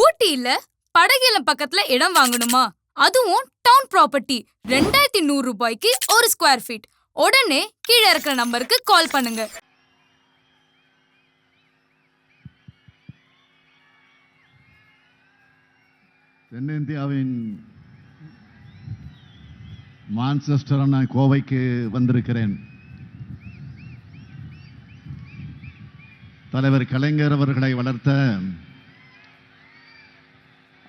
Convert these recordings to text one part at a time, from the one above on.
ஊட்டியில படகுலம் பக்கத்துல இடம் வாங்கணுமா? அதுவும் டவுன் ப்ராப்பர்ட்டி 2100 ரூபாய்க்கு ஒரு ஸ்கொயர் ஃபீட். உடனே கீழே இருக்கிற நம்பருக்கு கால் பண்ணுங்க. தென்னிந்தியாவின் மான்செஸ்டரான கோவைக்கு வந்திருக்கிறேன். தலைவர் கலைஞர் அவர்களை வளர்த்த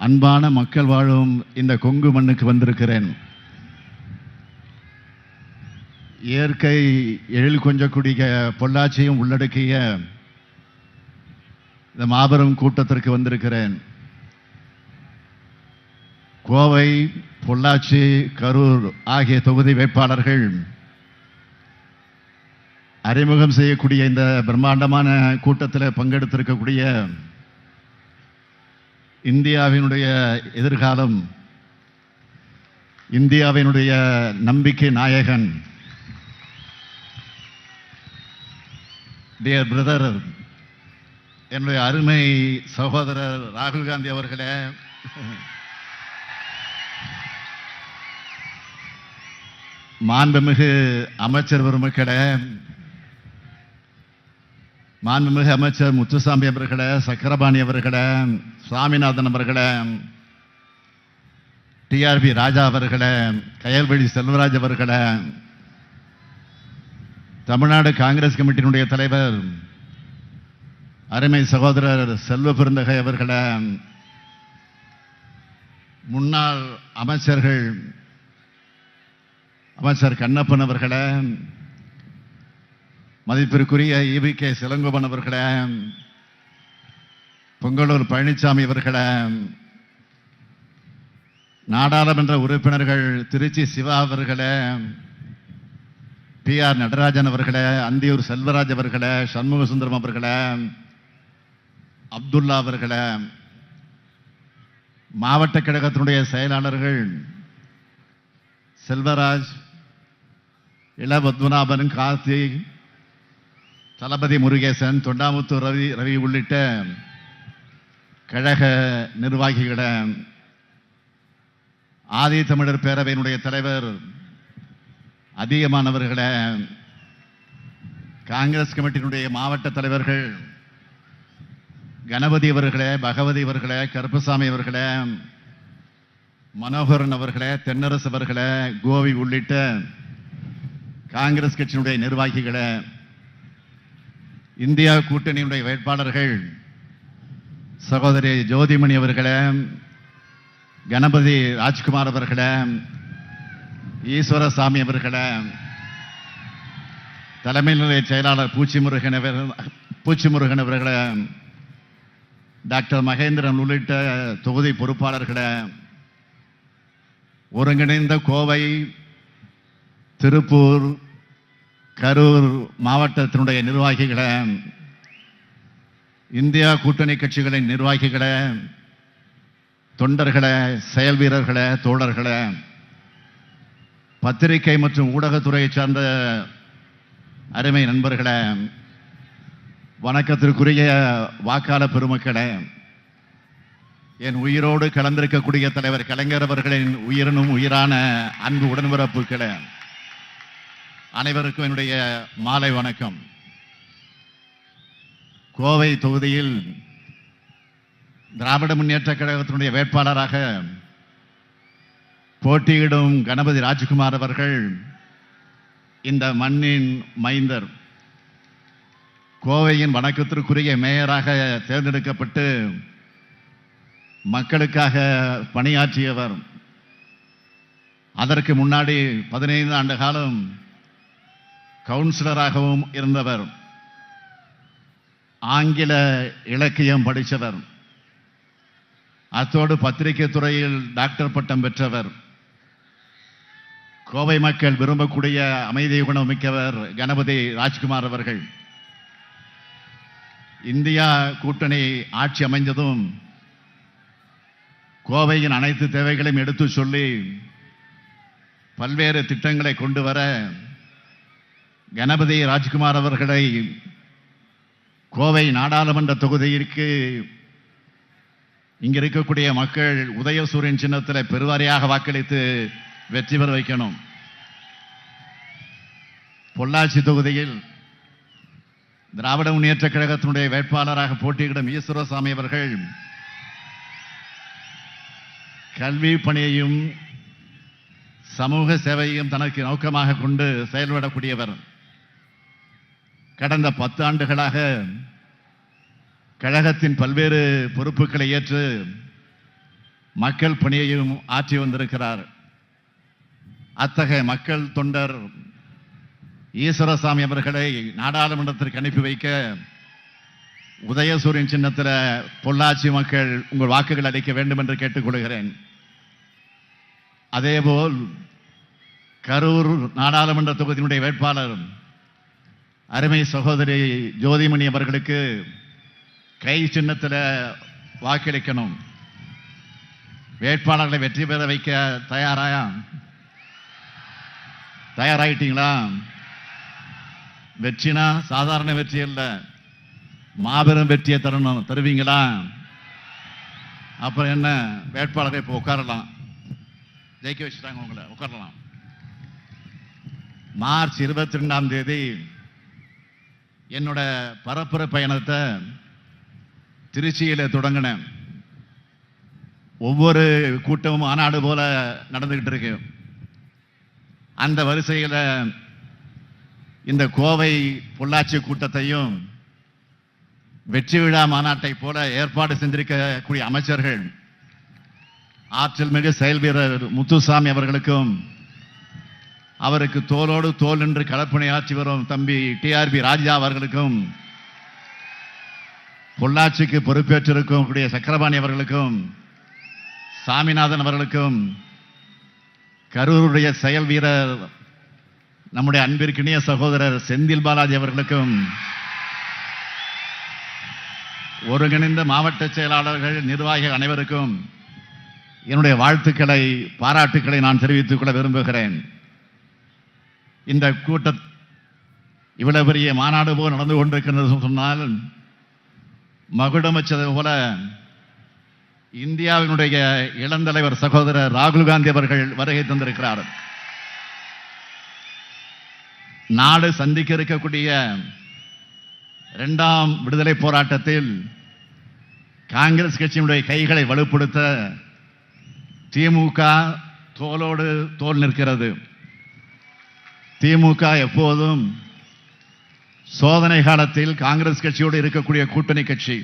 அன்பான மக்கள் வாழும் இந்த கொங்கு மண்ணுக்கு வந்திருக்கிறேன். இயற்கை எழில் கொஞ்சக்கூடிய பொள்ளாச்சியும் உள்ளடக்கிய இந்த மாபெரும் கூட்டத்திற்கு வந்திருக்கிறேன். கோவை, பொள்ளாச்சி, கரூர் ஆகிய தொகுதி வேட்பாளர்கள் அறிமுகம் செய்யக்கூடிய இந்த பிரம்மாண்டமான கூட்டத்தில் பங்கெடுத்திருக்கக்கூடிய இந்தியாவினுடைய எதிர்காலம், இந்தியாவினுடைய நம்பிக்கை நாயகன், டியர் பிரதர், என்னுடைய அருமை சகோதரர் ராகுல் காந்தி அவர்களே, மாண்புமிகு அமைச்சர் பெருமக்களே, மாண்புமிகு அமைச்சர் முத்துசாமி அவர்களே, சக்கரபாணி அவர்களே, சுவாமிநாதன் அவர்களே, டிஆர்பி ராஜா அவர்களே, கயல்வெளி செல்வராஜ் அவர்களே, தமிழ்நாடு காங்கிரஸ் கமிட்டியினுடைய தலைவர் அருமை சகோதரர் செல்வ பெருந்தகை அவர்களே, முன்னாள் அமைச்சர்கள் அமைச்சர் கண்ணப்பன் அவர்களே, மதிப்பிற்குரிய EVK சிலங்கோபன் அவர்களே, பொங்கலூர் பழனிசாமி அவர்களே, நாடாளுமன்ற உறுப்பினர்கள் திருச்சி சிவா அவர்களே, PR நடராஜன் அவர்களே, அந்தியூர் செல்வராஜ் அவர்களே, சண்முக சுந்தரம் அவர்களே, அப்துல்லா அவர்களே, மாவட்ட கழகத்தினுடைய செயலாளர்கள் செல்வராஜ், இளபத்மநாபன், கார்த்திக், தளபதி முருகேசன், தொண்டாமுத்து ரவி உள்ளிட்ட கழக நிர்வாகிகளே, ஆதி தமிழர் பேரவையினுடைய தலைவர் அதிகமானவர்களே, காங்கிரஸ் கமிட்டியினுடைய மாவட்ட தலைவர்கள் கணபதி அவர்களே, பகவதி அவர்களே, கருப்பசாமி அவர்களே, மனோகரன் அவர்களே, தென்னரசு அவர்களே, கோவி உள்ளிட்ட காங்கிரஸ் கட்சியினுடைய நிர்வாகிகளே, இந்தியா கூட்டணியினுடைய வேட்பாளர்கள் சகோதரி ஜோதிமணி அவர்களே, கணபதி ராஜ்குமார் அவர்களே, ஈஸ்வரசாமி அவர்களே, தலைமை நிலைய செயலாளர் பூச்சிமுருகன் அவர்களே, டாக்டர் மகேந்திரன் உள்ளிட்ட தொகுதி பொறுப்பாளர்களே, ஒருங்கிணைந்த கோவை, திருப்பூர், கரூர் மாவட்டத்தினுடைய நிர்வாகிகளே, இந்தியா கூட்டணி கட்சிகளின் நிர்வாகிகளே, தொண்டர்களே, செயல் வீரர்களே, தோழர்களே, பத்திரிகை மற்றும் ஊடகத்துறையை சார்ந்த அருமை நண்பர்களே, வணக்கத்திற்குரிய வாக்காளர் பெருமக்களே, என் உயிரோடு கலந்திருக்கக்கூடிய தலைவர் கலைஞர் அவர்களின் உயிரினும் உயிரான அன்பு உடன்பிறப்புகளே, அனைவருக்கும் என்னுடைய மாலை வணக்கம். கோவை தொகுதியில் திராவிட முன்னேற்ற கழகத்தினுடைய வேட்பாளராக போட்டியிடும் கணபதி ராஜ்குமார் அவர்கள் இந்த மண்ணின் மைந்தர், கோவையின் வணக்கத்திற்குரிய மேயராக தேர்ந்தெடுக்கப்பட்டு மக்களுக்காக பணியாற்றியவர். அதற்கு முன்னாடி 15 ஆண்டு காலம் கவுன்சிலராகவும் இருந்தவர். ஆங்கில இலக்கியம் படித்தவர். அத்தோடு பத்திரிகை துறையில் டாக்டர் பட்டம் பெற்றவர். கோவை மக்கள் விரும்பக்கூடிய அமைதி குணம் மிக்கவர் கணபதி ராஜ்குமார் அவர்கள். இந்தியா கூட்டணி ஆட்சி அமைந்ததும் கோவையின் அனைத்து தேவைகளையும் எடுத்து சொல்லி பல்வேறு திட்டங்களை கொண்டு வர கணபதி ராஜ்குமார் அவர்களை கோவை நாடாளுமன்ற தொகுதிக்கு இங்க இருக்கக்கூடிய மக்கள் உதயசூரியன் சின்னத்தில் பெருவாரியாக வாக்களித்து வெற்றி பெற வைக்கணும். பொள்ளாச்சி தொகுதியில் திராவிட முன்னேற்ற கழகத்தினுடைய வேட்பாளராக போட்டியிடும் ஈஸ்வரசாமி அவர்கள் கல்வி பணியையும் சமூக சேவையையும் தனக்கு நோக்கமாக கொண்டு செயல்படக்கூடியவர். கடந்த 10 ஆண்டுகளாக கழகத்தின் பல்வேறு பொறுப்புகளை ஏற்று மக்கள் பணியையும் ஆற்றி வந்திருக்கிறார். அத்தகைய மக்கள் தொண்டர் ஈஸ்வரசாமி அவர்களை நாடாளுமன்றத்திற்கு அனுப்பி வைக்க உதயசூரியன் சின்னத்தில் பொள்ளாச்சி மக்கள் உங்கள் வாக்குகள் அளிக்க வேண்டும் என்று கேட்டுக்கொள்கிறேன். அதேபோல் கரூர் நாடாளுமன்ற தொகுதியினுடைய வேட்பாளர் அருமை சகோதரி ஜோதிமணி அவர்களுக்கு கை சின்னத்தில் வாக்களிக்கணும். வேட்பாளர்களை வெற்றி பெற வைக்க தயாராயிட்டீங்களா? வெற்றினா சாதாரண வெற்றி அல்ல, மாபெரும் வெற்றியை தருவீங்களா? அப்புறம் என்ன, வேட்பாளரை இப்போ உட்காரலாம், ஜெயிக்க வச்சுட்டாங்க, உங்களை உட்காரலாம். மார்ச் 22ஆம் தேதி என்னோட பரப்புர பயணத்தை திருச்சியில் தொடங்கினேன். ஒவ்வொரு கூட்டமும் மாநாடு போல நடந்துகிட்டு இருக்கு. அந்த வரிசையில் இந்த கோவை பொள்ளாச்சி கூட்டத்தையும் வெற்றி விழா மாநாட்டை போல ஏற்பாடு செஞ்சிருக்கக்கூடிய அமைச்சர்கள் ஆற்றல் மிகு செயல் வீரர் முத்துசாமி அவர்களுக்கும் அவருக்கு தோளோடு தோல் என்று களப்பணியாற்றி வரும் தம்பி டிஆர்பி ராஜா அவர்களுக்கும் பொள்ளாச்சிக்கு பொறுப்பேற்றிருக்கும் கூடிய சக்கரபாணி அவர்களுக்கும் சாமிநாதன் அவர்களுக்கும் கரூருடைய செயல் வீரர் நம்முடைய அன்பிற்கினிய சகோதரர் செந்தில் பாலாஜி அவர்களுக்கும் ஒருங்கிணைந்த மாவட்ட செயலாளர்கள் நிர்வாகிகள் அனைவருக்கும் என்னுடைய வாழ்த்துக்களை பாராட்டுக்களை நான் தெரிவித்துக் கொள்ள விரும்புகிறேன். இந்த கூட்ட இவ்வளவு பெரிய மாநாடு போல் நடந்து கொண்டிருக்கிறது சொன்னால் மகுடம் வச்சது போல இந்தியாவினுடைய இளந்தலைவர் சகோதரர் ராகுல் காந்தி அவர்கள் வருகை தந்திருக்கிறார். நாடு சந்திக்க இருக்கக்கூடிய 2ஆம் விடுதலை போராட்டத்தில் காங்கிரஸ் கட்சியினுடைய கைகளை வலுப்படுத்த திமுக தோளோடு தோள் நிற்கிறது. திமுக எப்போதும் சோதனை காலத்தில் காங்கிரஸ் கட்சியோடு இருக்கக்கூடிய கூட்டணி கட்சி.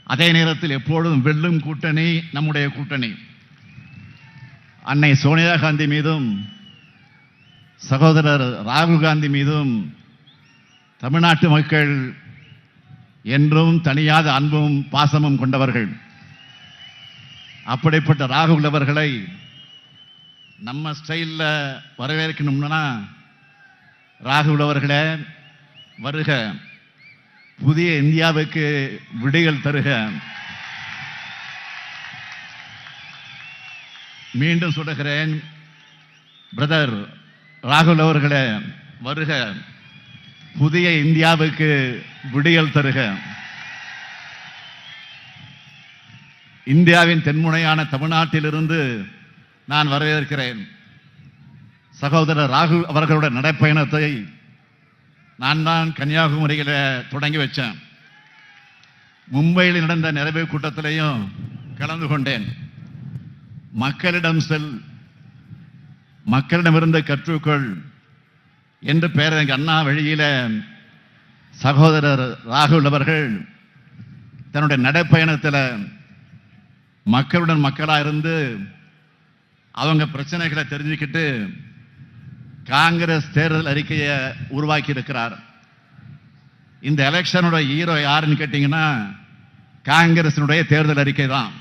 அதே நேரத்தில் எப்பொழுதும் வெல்லும் கூட்டணி நம்முடைய கூட்டணி. அன்னை சோனியா காந்தி மீதும் சகோதரர் ராகுல் காந்தி மீதும் தமிழ்நாட்டு மக்கள் என்றும் தனியாத அன்பும் பாசமும் கொண்டவர்கள். அப்படிப்பட்ட ராகுல் அவர்களை நம்ம ஸ்டைலில் வரவேற்கணும்னா, ராகுல் அவர்களே வருக, புதிய இந்தியாவுக்கு விடியல் தருக. மீண்டும் சொல்லுகிறேன், பிரதர் ராகுல் அவர்களே வருக, புதிய இந்தியாவுக்கு விடியல் தருக. இந்தியாவின் தென்முனையான தமிழ்நாட்டிலிருந்து நான் வரவேற்கிறேன். சகோதரர் ராகுல் அவர்களுடைய நடைப்பயணத்தை நான் தான் கன்னியாகுமரியில் தொடங்கி வச்சேன். மும்பையில் நடந்த நிறைவு கூட்டத்திலையும் கலந்து கொண்டேன். மக்களிடம் செல், மக்களிடமிருந்து கற்றுக்கொள் என்று பேரறிஞர் அண்ணா வழியில சகோதரர் ராகுல் அவர்கள் தன்னுடைய நடைப்பயணத்தில் மக்களுடன் மக்களாக இருந்து அவங்க பிரச்சனைகளை தெரிஞ்சுக்கிட்டு காங்கிரஸ் தேர்தல் அறிக்கையை உருவாக்கி இருக்கிறார். இந்த எலெக்ஷனோட ஹீரோ யாருன்னு கேட்டீங்கன்னா காங்கிரசினுடைய தேர்தல் அறிக்கை தான்.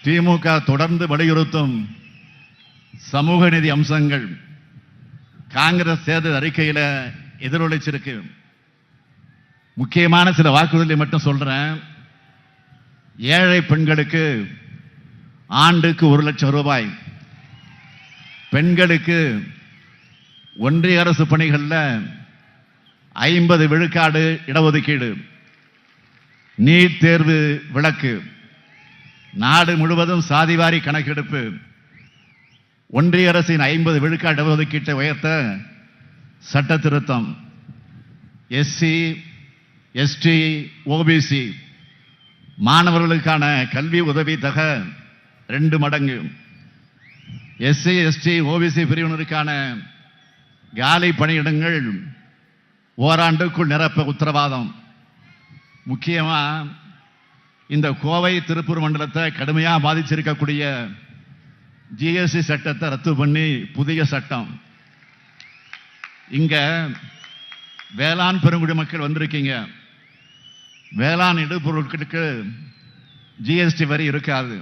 திமுக தொடர்ந்து வலியுறுத்தும் சமூக நீதி அம்சங்கள் காங்கிரஸ் தேர்தல் அறிக்கையில எதிரொலிச்சிருக்கு. முக்கியமான சில வாக்குறுதிகளை மட்டும் சொல்றேன். ஏழை பெண்களுக்கு ஆண்டுக்கு 1 லட்சம் ரூபாய், பெண்களுக்கு ஒன்றிய அரசு பணிகளில் 50 விழுக்காடு இடஒதுக்கீடு, நீட் தேர்வு விலக்கு, நாடு முழுவதும் சாதிவாரி கணக்கெடுப்பு, ஒன்றிய அரசின் 50 விழுக்காடு இடஒதுக்கீட்டை உயர்த்த சட்ட திருத்தம், எஸ்சி எஸ்டி ஓபிசி மாணவர்களுக்கான கல்வி உதவி தொகை 2 மடங்கு, எஸ்சி எஸ்டி ஓபிசி பிரிவினருக்கான காலி பணியிடங்கள் ஓராண்டுக்குள் நிரப்ப உத்தரவாதம். முக்கியமா இந்த கோவை திருப்பூர் மண்டலத்தை கடுமையாக பாதிச்சிருக்கக்கூடிய ஜிஎஸ்டி சட்டத்தை ரத்து பண்ணி புதிய சட்டம். இங்க வேளாண் பெருங்குடி மக்கள் வந்திருக்கீங்க. வேளாண் இடுபொருட்களுக்கு ஜிஎஸ்டி வரி இருக்காது.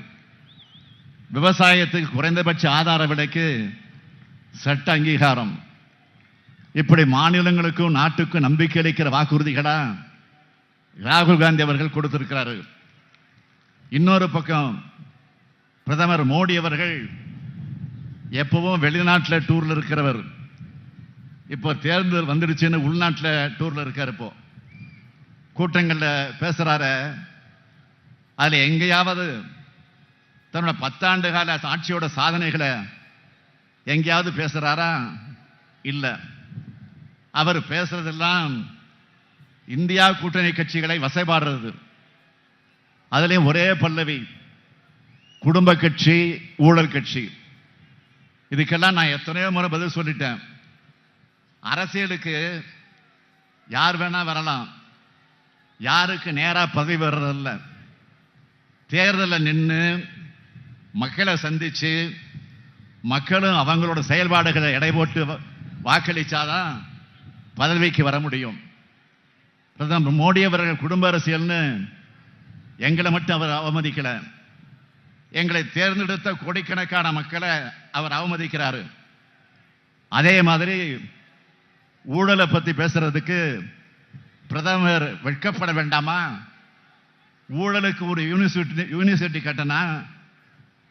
விவசாயத்துக்கு குறைந்தபட்ச ஆதார விலைக்கு சட்ட அங்கீகாரம். இப்படி மாநிலங்களுக்கும் நாட்டுக்கும் நம்பிக்கை அளிக்கிற வாக்குறுதிகளா ராகுல் காந்தி அவர்கள் கொடுத்திருக்கிறாரு. இன்னொரு பக்கம் பிரதமர் மோடி அவர்கள் எப்பவும் வெளிநாட்டில் டூர்ல இருக்கிறவர். இப்போ தேர்தல் வந்துடுச்சுன்னு உள்நாட்டில் டூர்ல இருக்கார். இப்போ கூட்டங்களில் பேசுறாரு. அதுல எங்கேயாவது தன்னோட 10 ஆண்டு கால ஆட்சியோட சாதனைகளை எங்கேயாவது பேசுறாரா? இல்ல. அவர் பேசுறதெல்லாம் இந்தியா கூட்டணி கட்சிகளை வசைபாடுறது. அதுலயும் ஒரே பல்லவி, குடும்ப கட்சி, ஊழல் கட்சி. இதுக்கெல்லாம் நான் எத்தனையோ முறை பதில் சொல்லிட்டேன். அரசியலுக்கு யார் வேணா வரலாம், யாருக்கு நேரா பதவி வர்றதில்ல. தேர்தலில் நின்று மக்களை சந்திச்சு மக்களும் அவங்களோட செயல்பாடுகளை எடை போட்டு வாக்களிச்சாதான் பதவிக்கு வர முடியும். பிரதமர் மோடி அவர்கள் குடும்ப அரசியல்னு எங்களை மட்டும் அவர் அவமதிக்கல, எங்களை தேர்ந்தெடுத்த கோடிக்கணக்கான மக்களை அவர் அவமதிக்கிறாரு. அதே மாதிரி ஊழலை பத்தி பேசுறதுக்கு பிரதமர் வெட்கப்பட வேண்டாமா? ஊழலுக்கு ஒரு யூனிவர்சிட்டி கட்டினா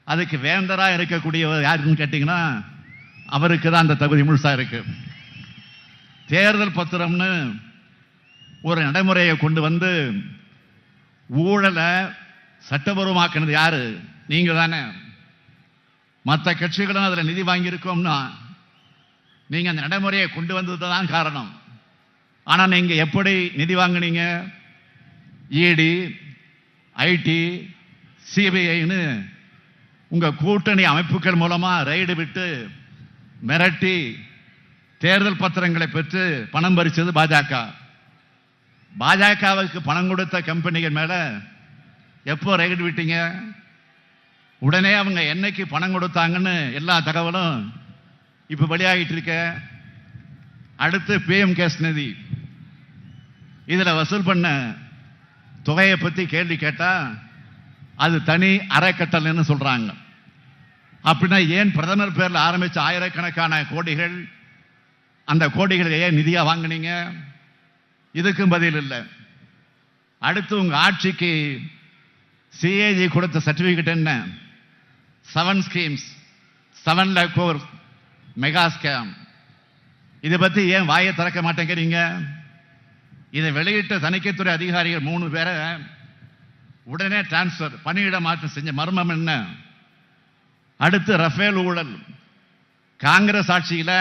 அதுக்கு வேந்தரா இருக்கக்கூடியவர் யாருன்னு கேட்டீங்கன்னா அவருக்கு தான் அந்த தகுதி முழுசா இருக்கு. தேர்தல் பத்திரம்னு ஒரு நடைமுறையை கொண்டு வந்து ஊழலை சட்டபூர்வமாக்கினது யாரு? நீங்க தானே. மற்ற கட்சிகளும் அதுல நிதி வாங்கியிருக்கோம்னா நீங்க அந்த நடைமுறையை கொண்டு வந்தது தான் காரணம். ஆனா நீங்க எப்படி நிதி வாங்கினீங்க? இடி, ஐடி, சிபிஐன்னு உங்க கூட்டணி அமைப்புகள் மூலமா ரைடு விட்டு மிரட்டி தேர்தல் பத்திரங்களை பெற்று பணம் பறிச்சது பாஜக. பாஜகவுக்கு பணம் கொடுத்த கம்பெனிகள் மேல எப்போ ரைடு விட்டீங்க? உடனே அவங்க என்னைக்கு பணம் கொடுத்தாங்கன்னு எல்லா தகவலும் இப்ப வெளியாகிட்டு இருக்க. அடுத்து பிஎம் கேஸ் நிதி, இதுல வசூல் பண்ண தொகையை பத்தி கேள்வி கேட்டா அது தனி அறக்கட்டளைன்னு சொல்றாங்க. அப்படின்னா ஏன் பிரதமர் பேர்ல ஆரம்பிச்ச ஆயிரக்கணக்கான கோடிகள், அந்த கோடிகளை ஏன் நிதியா வாங்கினீங்க? இதுக்கும் பதில் இல்லை. அடுத்து உங்க ஆட்சிக்கு சிஏஜி கொடுத்த சர்டிபிகேட் என்ன? 7 schemes, 7 lakh crore mega scam. இதை பத்தி ஏன் வாயை திறக்க மாட்டேங்கிறீங்க? இதை வெளியிட்ட தணிக்கைத்துறை அதிகாரிகள் 3 பேரை உடனே டிரான்ஸ்பர், பணியிட மாற்றம் செஞ்ச மர்மம் என்ன? அடுத்து ரஃபேல் ஊழல். காங்கிரஸ் ஆட்சியில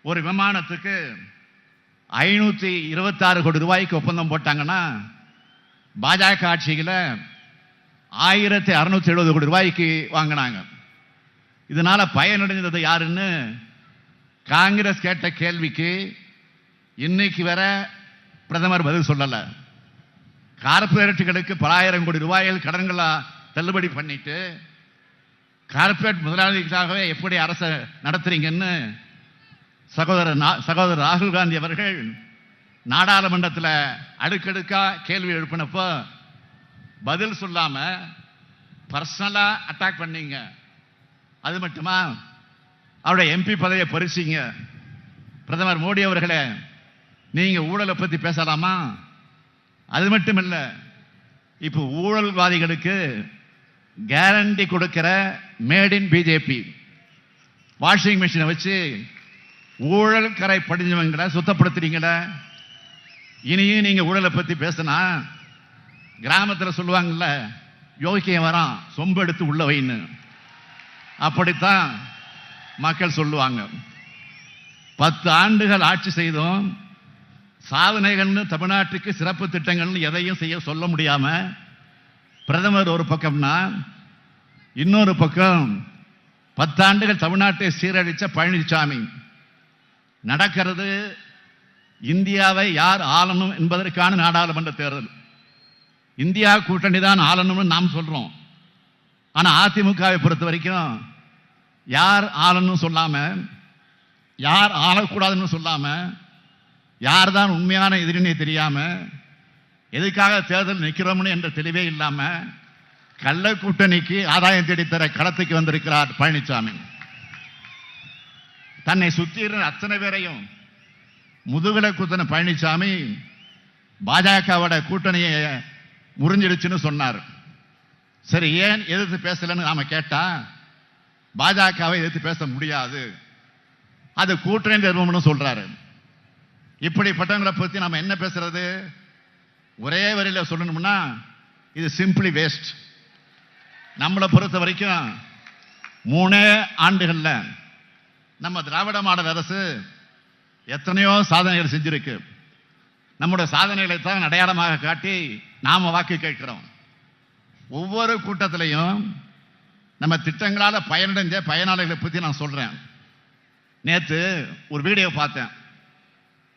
ஒரு விமானத்துக்கு 526 கோடி ரூபாய்க்கு ஒப்பந்தம் போட்டாங்கன்னா பாஜக ஆட்சியில 1670 கோடி ரூபாய்க்கு வாங்கினாங்க. இதனால பயனடைந்தது யாருன்னு காங்கிரஸ் கேட்ட கேள்விக்கு இன்னைக்கு வர பிரதமர் பதில் சொல்லல. கார்பரேட்டுகளுக்கு பல ஆயிரம் கோடி ரூபாய்கள் கடன்களா தள்ளுபடி பண்ணிட்டு கார்பரேட் முதலாளிகளாகவே எப்படி அரசை நடத்துறீங்கன்னு சகோதரர் ராகுல் காந்தி அவர்கள் நாடாளுமன்றத்தில் அடுக்கடுக்கா கேள்வி எழுப்பினப்போ பதில் சொல்லாம பர்சனலா அட்டாக் பண்ணீங்க. அது மட்டுமா, அவருடைய எம்பி பதவியை பறிச்சீங்க. பிரதமர் மோடி அவர்களே, நீங்க ஊழலை பத்தி பேசலாமா? அது மட்டும் இல்ல, இப்ப ஊழல்வாதிகளுக்கு கேரண்டி கொடுக்கிற மேட் இன் பிஜேபி வாஷிங் மிஷினை வச்சு ஊழல் கரை படிஞ்சவங்களை சுத்தப்படுத்துறீங்கள. இனியும் நீங்க ஊழலை பத்தி பேசினா கிராமத்தில் சொல்லுவாங்கல்ல, யோகியம் வரான் சொம்பு எடுத்து உள்ள வைன்னு. அப்படித்தான் மக்கள் சொல்லுவாங்க. 10 ஆண்டுகள் ஆட்சி செய்தோம். சாதனைகள்னு தமிழ்நாட்டுக்கு சிறப்பு திட்டங்கள்னு எதையும் செய்ய சொல்ல முடியாம பிரதமர் ஒரு பக்கம்னா, இன்னொரு பக்கம் 10 ஆண்டுகள் தமிழ்நாட்டை சீரழிச்ச பழனிசாமி. நடக்கிறது இந்தியாவை யார் ஆளணும் என்பதற்கான நாடாளுமன்ற தேர்தல். இந்தியா கூட்டணி தான் ஆளணும்னு நாம் சொல்றோம். ஆனா அதிமுகவை பொறுத்த வரைக்கும் யார் ஆளணும்னு சொல்லாம, யார் ஆளக்கூடாதுன்னு சொல்லாம, யார் தான் உண்மையான எதிரினே தெரியாம, எதுக்காக தேர்தல் நிற்கிறோம்னு என்ற தெளிவே இல்லாம கள்ள கூட்டணிக்கு ஆதாயம் தேடித்தர களத்துக்கு வந்திருக்கிறார் பழனிசாமி. தன்னை சுற்றி இருந்த அத்தனை பேரையும் முதுகலை குத்தின பழனிசாமி பாஜகவோட கூட்டணியை முறிஞ்சிடுச்சுன்னு சொன்னார். சரி, ஏன் எதிர்த்து பேசலன்னு நாம கேட்டா, பாஜகவை எதிர்த்து பேச முடியாது, அது கூட்டணி நிறுவனம்னு சொல்றாரு. இப்படிப்பட்டவங்களை பத்தி நாம என்ன பேசுறது? ஒரே வரியில சொல்லணும்னா இது சிம்பிளி வேஸ்ட். நம்மளை பொறுத்த வரைக்கும் 3 ஆண்டுகள்ல நம்ம திராவிட மாடல் அரசு எத்தனையோ சாதனைகள் செஞ்சிருக்கு. நம்முடைய சாதனைகளை தான் அடையாளமாக காட்டி நாம வாக்கு கேட்கிறோம். ஒவ்வொரு கூட்டத்திலையும் நம்ம திட்டங்களால பயனடைஞ்ச பயனாளிகளை பத்தி நான் சொல்றேன். நேற்று ஒரு வீடியோ பார்த்தேன்.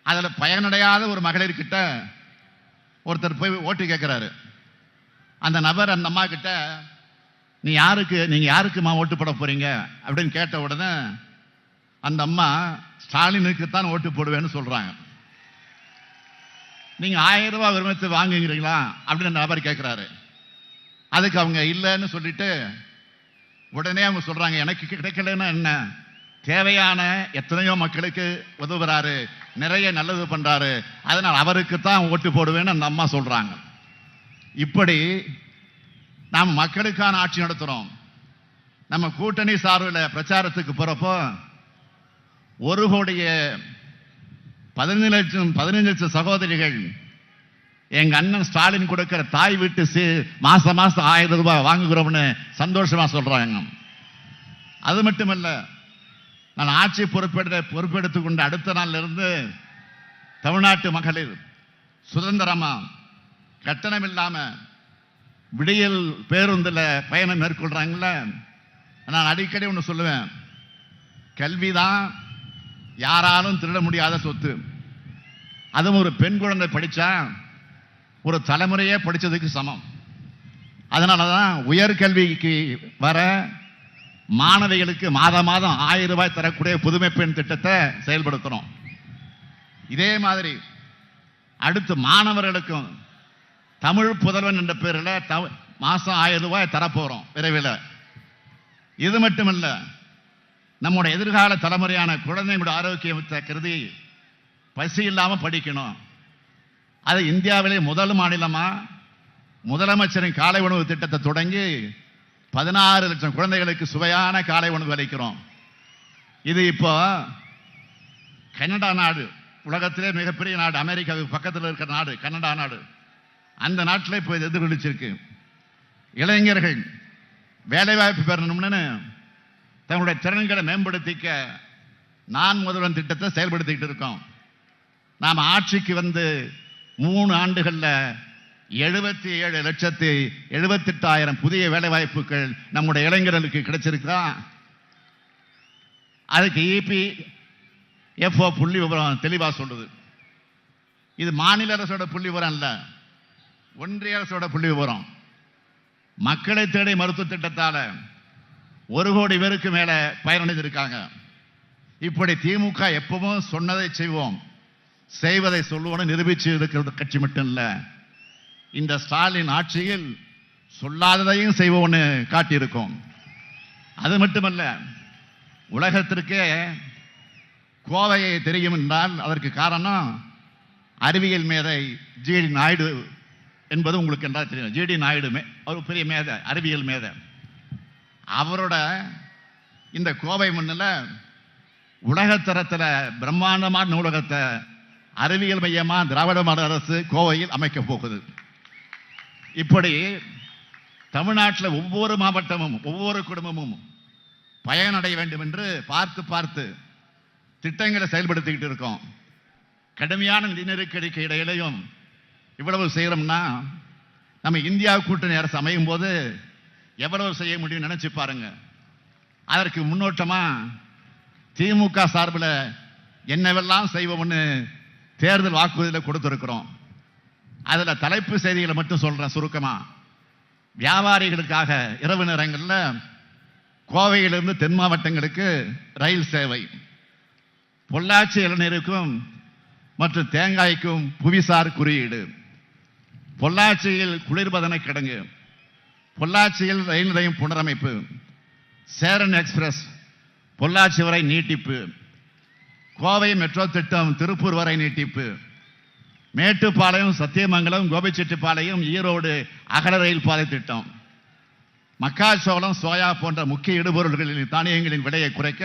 அதில் பயனடையாத ஒரு மகளிர்கிட்ட ஒருத்தர் போய் ஓட்டு கேட்கிறாரு. அந்த நபர் அந்த அம்மா கிட்ட, நீங்க யாருக்குமா ஓட்டு போட போறீங்க அப்படின்னு கேட்ட உடனே அந்த அம்மா ஸ்டாலினுக்குத்தான் ஓட்டு போடுவேன்னு சொல்றாங்க. நீங்க 1000 ரூபாய் விரும்பத்து வாங்குகிறீங்களா அப்படின்னு அந்த நபர் கேட்கிறாரு. அதுக்கு அவங்க இல்லைன்னு சொல்லிட்டு உடனே அவங்க சொல்றாங்க, எனக்கு கிடைக்கலன்னா என்ன, தேவையான எத்தனையோ மக்களுக்கு உதவுறாரு, நிறைய நல்லது பண்றாரு, அதனால் அவருக்கு தான் ஓட்டு போடுவேன்னு அந்த அம்மா சொல்றாங்க. இப்படி நாம் மக்களுக்கான ஆட்சி நடத்துறோம். நம்ம கூட்டணி சார்பில் பிரச்சாரத்துக்கு போறப்போ 15 லட்சம் சகோதரிகள் எங்க அண்ணன் ஸ்டாலின் கொடுக்கிற தாய் வீட்டு மாசம் 1000 ரூபாய் வாங்குகிறோம்னு சந்தோஷமா சொல்றாங்க. அது மட்டுமல்ல, நான் ஆட்சி பொறுப்பெடுத்துக் கொண்ட அடுத்த நாள்ல இருந்து தமிழ்நாட்டு மகளிர் சுதந்திரமா கட்டணம் இல்லாம விடியல் பேருந்துல பயணம் மேற்கொள்றாங்கல்ல. நான் அடிக்கடி ஒன்று சொல்லுவேன், கல்விதான் யாராலும் திருட முடியாத சொத்து. அதுவும் ஒரு பெண் குழந்தை படிச்சா ஒரு தலைமுறையே படிச்சதுக்கு சமம். அதனாலதான் உயர்கல்விக்கு வர மாணவிகளுக்கு மாதம் 1000 ரூபாய் தரக்கூடிய புதுமை பெண் திட்டத்தை செயல்படுத்துறோம். இதே மாதிரி அடுத்து மாணவர்களுக்கும் தமிழ் புதல்வன் என்ற பேரில் மாசம் 1000 ரூபாய் தரப்போறோம் விரைவில். இது மட்டுமல்ல, நம்முடைய எதிர்கால தலைமுறையான குழந்தைங்களோட ஆரோக்கியத்தை கருதி பசி இல்லாம படிக்கணும். அது இந்தியாவிலே முதல் மாநிலமா முதலமைச்சரின் காலை உணவு திட்டத்தை தொடங்கி 16 லட்சம் குழந்தைகளுக்கு சுவையான காலை உணவு அளிக்கிறோம். இது இப்போ கனடா நாடு, உலகத்திலே மிகப்பெரிய நாடு, அமெரிக்காவுக்கு பக்கத்தில் இருக்கிற நாடு கனடா நாடு, அந்த நாட்டில் இப்போ எதிர்கொள்ளிச்சிருக்கு. இளைஞர்கள் வேலைவாய்ப்பு பெறணும்னு தங்களுடைய திறன்களை மேம்படுத்திக்க நான் முதல்வன் திட்டத்தை செயல்படுத்திக்கிட்டு இருக்கோம். நாம் ஆட்சிக்கு வந்து 3 ஆண்டுகளில் 77,78,000 புதிய வேலைவாய்ப்புகள் நம்முடைய இளைஞர்களுக்கு கிடைச்சிருக்கா. அதுக்கு EPFO புள்ளி விவரம் தெளிவாக சொல்லுது. இது மாநில அரசோட புள்ளி விவரம் இல்ல, ஒன்றிய அரசோட புள்ளி விவரம். மக்களை தேடி மருத்துவ திட்டத்தால 1 கோடி பேருக்கு மேல பயனடைந்திருக்காங்க. இப்படி திமுக எப்பவும் சொன்னதை செய்வோம், செய்வதை சொல்லுவோம் நிரூபிச்சு இருக்கிற கட்சி மட்டும் இல்ல, இந்த ஸ்டாலின் ஆட்சியில் சொல்லாததையும் செய்வோம்னு காட்டியிருக்கோம். அது மட்டுமல்ல, உலகத்திற்கே கோவையை தெரியும் என்றால் அதற்கு காரணம் அறிவியல் மேதை GD நாயுடு என்பது உங்களுக்கு என்றால் தெரியும். GD நாயுடு ஒரு பெரிய மேதை, அறிவியல் மேதை. அவரோட இந்த கோவை மண்ணில் உலகத்தரத்தில் பிரம்மாண்டமான நூலகத்தை அறிவியல் மையமா திராவிட மாடல் அரசு கோவையில் அமைக்க போகுது. இப்படி தமிழ்நாட்டில் ஒவ்வொரு மாவட்டமும் ஒவ்வொரு குடும்பமும் பயனடைய வேண்டும் என்று பார்த்து பார்த்து திட்டங்களை செயல்படுத்திக்கிட்டு இருக்கோம். கடுமையான நிதி நெருக்கடிக்கு இடையிலையும் இவ்வளவு செய்யறோம்னா நம்ம இந்தியா கூட்டணி அரசு அமையும் போது எவ்வளவு செய்ய முடியும் நினைச்சு பாருங்க. அதற்கு முன்னோட்டமா திமுக சார்பில் என்னவெல்லாம் செய்வோம்னு தேர்தல் வாக்குறுதியில் கொடுத்திருக்கிறோம். அதுல தலைப்பு செய்திகளை மட்டும் சொல்றேன் சுருக்கமா. வியாபாரிகளுக்காக இரவு நேரங்களில் கோவையிலிருந்து தென் மாவட்டங்களுக்கு ரயில் சேவை, பொள்ளாச்சி இளநீருக்கும் மற்றும் தேங்காய்க்கும் புவிசார் குறியீடு, பொள்ளாச்சியில் குளிர்பதன கிடங்கு, பொள்ளாச்சியில் ரயில் நிலையம் புனரமைப்பு, சேரன் எக்ஸ்பிரஸ் பொள்ளாச்சி வரை நீட்டிப்பு, கோவை மெட்ரோ திட்டம் திருப்பூர் வரை நீட்டிப்பு, மேட்டுப்பாளையம் சத்தியமங்கலம் கோபிச்செட்டிப்பாளையம் ஈரோடு அகல ரயில் பாதை திட்டம், மக்காச்சோளம் சோயா போன்ற முக்கிய இடுபொருள்களின் தானியங்களின் விலையை குறைக்க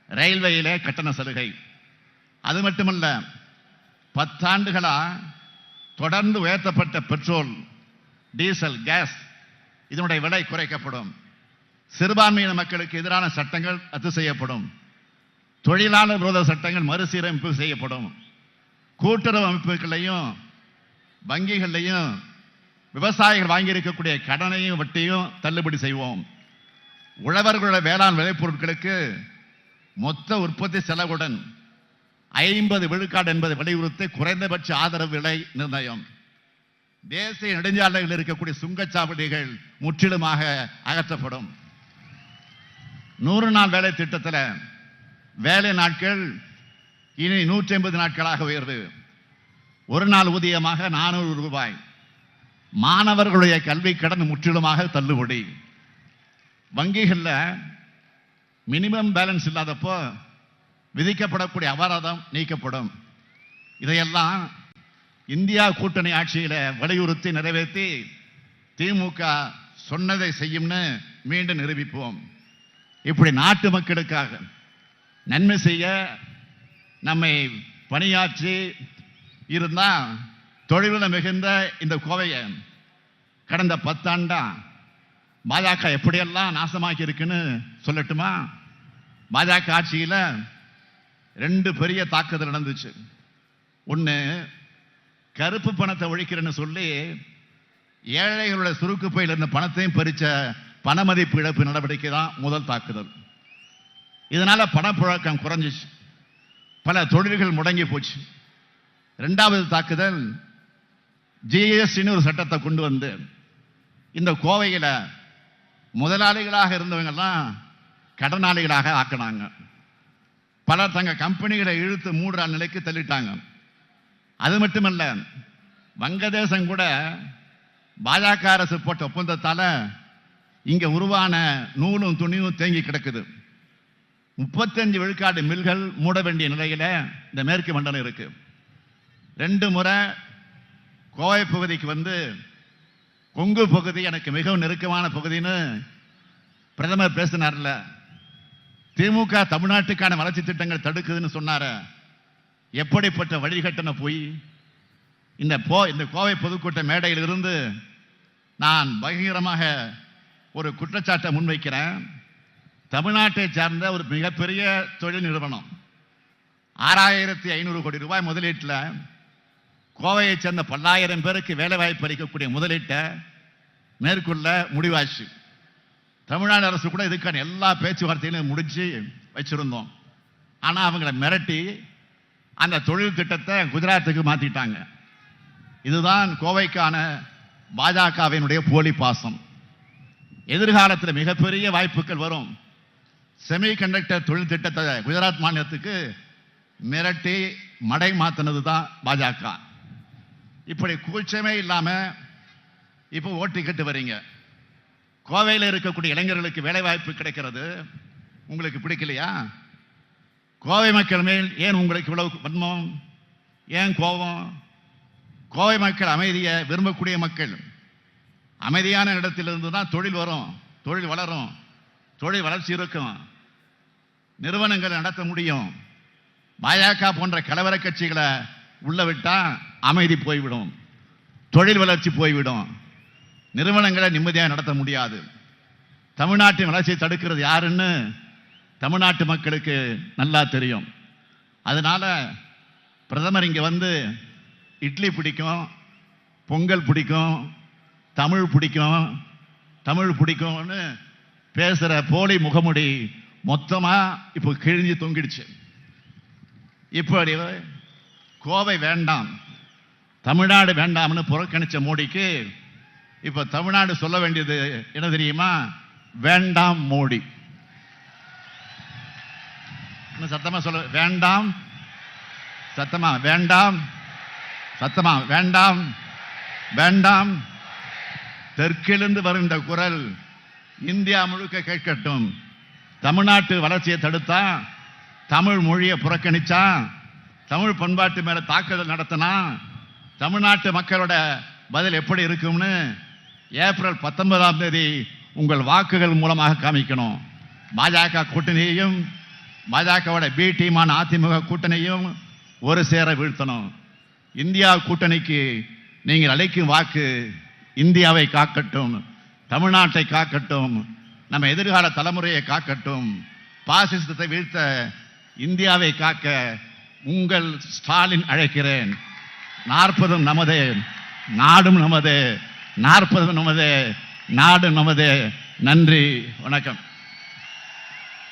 ரயில்வேயிலே கட்டண சலுகை. அது மட்டுமல்ல, 10 ஆண்டுகளா தொடர்ந்து உயர்த்தப்பட்ட பெட்ரோல், டீசல், கேஸ் இதனுடைய விலை குறைக்கப்படும். சிறுபான்மையின மக்களுக்கு எதிரான சட்டங்கள் ரத்து செய்யப்படும். தொழிலாளர் விரோத சட்டங்கள் மறுசீரமைப்பு செய்யப்படும். கூட்டுறவு அமைப்புகளையும் வங்கிகளையும் விவசாயிகள் வாங்கியிருக்கக்கூடிய கடனையும் வட்டியும் தள்ளுபடி செய்வோம். உழவர்களுடைய வேளாண் விளைபொருட்களுக்கு மொத்த உற்பத்தி செலவுடன் 50 விழுக்காடு என்பதை வலியுறுத்தி குறைந்தபட்ச ஆதரவு விலை நிர்ணயம். தேசிய நெடுஞ்சாலைகளில் இருக்கக்கூடிய சுங்கச்சாவடிகள் முற்றிலுமாக அகற்றப்படும். 100 நாள் வேலை திட்டத்தில் வேலை நாட்கள் இனி 150 நாட்களாக உயர்வு. ஒரு நாள் ஊதியமாக 400 ரூபாய். மாணவர்களுடைய கல்வி கடன் முற்றிலுமாக தள்ளுபடி. வங்கிகளில் மினிமம் பேலன்ஸ் இல்லாதப்போ விதிக்கப்படக்கூடிய அபராதம் நீக்கப்படும். இதையெல்லாம் இந்தியா கூட்டணி ஆட்சியில வலியுறுத்தி நிறைவேற்றி திமுக சொன்னதை செய்யும்னு மீண்டும் நிரூபிப்போம். இப்படி நாட்டு மக்களுக்காக நன்மை செய்ய நம்மை பணியாற்றி இருந்தா தொழில்நுட்பம் மிகுந்த இந்த கோவையை கடந்த 10 ஆண்டா பாஜக எப்படியெல்லாம் நாசமாக்கி இருக்குன்னு சொல்லட்டுமா? பாஜக ஆட்சியில் 2 பெரிய தாக்குதல் நடந்துச்சு. ஒன்று, கருப்பு பணத்தை ஒழிக்கிறேன்னு சொல்லி ஏழைகளுடைய சுருக்கு பையில் இருந்த பணத்தையும் பறிச்ச பணமதிப்பு இழப்பு நடவடிக்கை தான் முதல் தாக்குதல். இதனால பணப்புழக்கம் குறைஞ்சிச்சு, பல தொழில்கள் முடங்கி போச்சு. 2வது தாக்குதல், ஜிஎஸ்டின்னு ஒரு சட்டத்தை கொண்டு வந்து இந்த கோவையில் முதலாளிகளாக இருந்தவங்கெல்லாம் கடனாளிகளாக ஆக்கினாங்க. பலர் தங்க கம்பெனிகளை இழுத்து மூடுற நிலைக்கு தள்ளிட்டாங்க. அது மட்டுமல்ல, வங்கதேசம் கூட பாஜக அரசு போட்ட ஒப்பந்தத்தால இங்க உருவான நூலும் துணியும் தேங்கி கிடக்குது. 35 விழுக்காடு மில்கள் மூட வேண்டிய நிலையில இந்த மேற்கு மண்டலம் இருக்கு. 2 முறை கோவை பகுதிக்கு வந்து கொங்கு பகுதி எனக்கு மிகவும் நெருக்கமான பகுதின்னு பிரதமர் பேசினார்ல. திமுக தமிழ்நாட்டுக்கான வளர்ச்சி திட்டங்கள் தடுக்குதுன்னு சொன்னார. எப்படிப்பட்ட வழிகட்டண போய் இந்த கோவை பொதுக்கூட்ட மேடையில் இருந்து நான் பகிரமாக ஒரு குற்றச்சாட்டை முன்வைக்கிறேன். தமிழ்நாட்டை சார்ந்த ஒரு மிகப்பெரிய தொழில் நிறுவனம் 6500 கோடி ரூபாய் முதலீட்டில் கோவையை சேர்ந்த 10,000 பேருக்கு வேலை வாய்ப்பு அளிக்கக்கூடிய முதலீட்டை மேற்கொள்ள முடிவாச்சு. தமிழ்நாடு அரசு கூட இதுக்கான எல்லா பேச்சுவார்த்தைகளையும் முடிச்சு வச்சிருந்தோம். ஆனால் அவங்களை மிரட்டி அந்த தொழில் திட்டத்தை குஜராத்துக்கு மாற்றிட்டாங்க. இதுதான் கோவைக்கான பாஜகவினுடைய போலி பாசம். எதிர்காலத்தில் மிகப்பெரிய வாய்ப்புகள் வரும். செமி கண்டக்டர் தொழில் திட்டத்தை குஜராத் மாநிலத்துக்கு மிரட்டி மடை மாத்தினது தான் பாஜக. இப்படி கூச்சமே இல்லாம இப்போ ஓட்டி கட்டு வரீங்க. கோவையில் இருக்கக்கூடிய இளைஞர்களுக்கு வேலை வாய்ப்பு கிடைக்கிறது, உங்களுக்கு பிடிக்கலையா? கோவை மக்கள் மேல் ஏன் உங்களுக்கு இவ்வளவு வன்மம், ஏன் கோபம்? கோவை மக்கள் அமைதியை விரும்பக்கூடிய மக்கள். அமைதியான இடத்திலிருந்து தான் தொழில் வரும், தொழில் வளரும், தொழில் வளர்ச்சி இருக்கும், நிறுவனங்களை நடத்த முடியும். பாஜக போன்ற கலவர கட்சிகளை உள்ள விட்டா அமைதி போய்விடும். தொழில் வளர்ச்சி போய்விடும், நிறுவனங்களை நிம்மதியாக நடத்த முடியாது. தமிழ்நாட்டின் வளர்ச்சியை தடுக்கிறது யாருன்னு தமிழ்நாட்டு மக்களுக்கு நல்லா தெரியும். அதனால பிரதமர் இங்கே வந்து இட்லி பிடிக்கும், பொங்கல் பிடிக்கும், தமிழ் பிடிக்கும், தமிழ் பிடிக்கும்னு பேசுகிற போலி முகமுடி மொத்தமாக இப்போ கிழிஞ்சு தொங்கிடுச்சு. இப்படி கோவை வேண்டாம், தமிழ்நாடு வேண்டாம்னு புறக்கணிச்ச மோடிக்கு இப்போ தமிழ்நாடு சொல்ல வேண்டியது என்ன தெரியுமா? வேண்டாம் மோடி. சத்தமா சொல்ல வேண்டாம், சத்தமா வேண்டாம், சத்தமா வேண்டாம், வேண்டாம். தெற்கிலிருந்து வருகின்ற குரல் இந்தியா முழுக்க கேட்கட்டும். தமிழ்நாட்டு வளர்ச்சியை தடுத்தா, தமிழ் மொழியை புறக்கணிச்சா, தமிழ் பண்பாட்டு மேல தாக்குதல் நடத்தினா தமிழ்நாட்டு மக்களோட பதில் எப்படி இருக்கும்னு ஏப்ரல் 19ஆம் தேதி உங்கள் வாக்குகள் மூலமாக காமிக்கணும். பாஜக கூட்டணியையும் பாஜகவோட பி டீமான அதிமுக கூட்டணியும் ஒரு சேர வீழ்த்தணும். இந்தியா கூட்டணிக்கு நீங்கள் அளிக்கும் வாக்கு இந்தியாவை காக்கட்டும், தமிழ்நாட்டை காக்கட்டும், நம்ம எதிர்கால தலைமுறையை காக்கட்டும், பாசிசத்தை வீழ்த்த இந்தியாவை காக்க உங்கள் ஸ்டாலின் அழைக்கிறேன். 40 நமதே, நாடும் நமதே, 40 நமதே, நாடு நமதே. நன்றி, வணக்கம்.